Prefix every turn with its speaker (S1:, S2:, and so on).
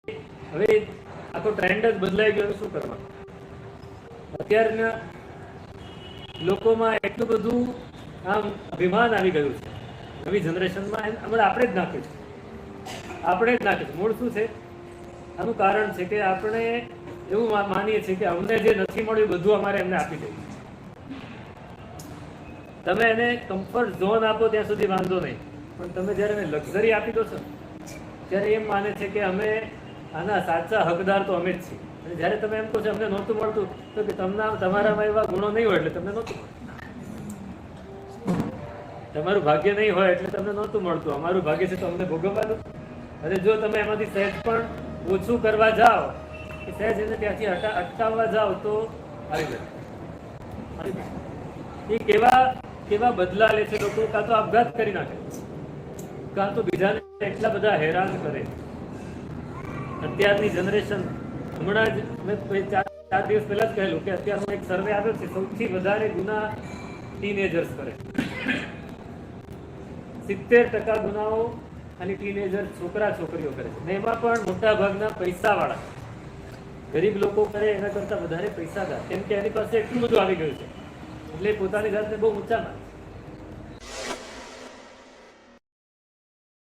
S1: હવે આખો ટ્રેન્ડ જ બદલાઈ ગયો. શું કરવાનું? અત્યારના લોકોમાં એટલું બધું આમ અભિમાન આવી ગયું છે નવી જનરેશનમાં. હમણાં આપણે જ નાખ્યું છે. મૂળ શું છે આનું? કારણ છે કે આપણે એવું માનીએ છીએ કે અમને જે નથી મળ્યું બધું અમારે એમને આપી દઈએ. તમે એને કમ્ફર્ટ ઝોન આપો ત્યાં સુધી વાંધો નહીં, પણ તમે જ્યારે એને લક્ઝરી આપી દો છો ત્યારે એમ માને છે કે અમે આના સાચા હકદાર તો અમે જ છીએ. અને જ્યારે તમે એમ કહો છો અમને નહોતું મળતું, તો કે તમારામાં એવા ગુણો નહીં હોય એટલે તમને નહોતું મળતું. તમારું ભાગ્ય નહીં હોય એટલે તમને નહોતું મળતું. અમારું ભાગ્ય છે તો અમને ભોગવવાનું. અને જો તમે એમાંથી સહેજ પણ ઓછું કરવા જાઓ કે સહેજ એને ત્યાંથી અટકાવવા જાઓ તો આવી જાય. એ કેવા બદલા લે છે લોકો. કાં તો આપઘાત કરી નાખે, કાં તો બીજાને એટલા બધા હેરાન કરે. અત્યારની જનરેશન, હમણાં જ મેં 4 દિવસ પહેલા જ કહેલું કે અત્યારનો એક સર્વે આવ્યો છે, સૌથી વધારે ગુના ટીનેજર્સ કરે. 70% ગુનાઓ અને ટીનેજર છોકરીઓ કરે છે. એમાં પણ મોટા ભાગના પૈસાવાળા. ગરીબ લોકો કરે એના કરતા વધારે પૈસાદાર, કેમ કે એની પાસે એટલું બધું આવી ગયું છે એટલે પોતાની જાતને બહુ ઊંચા માને.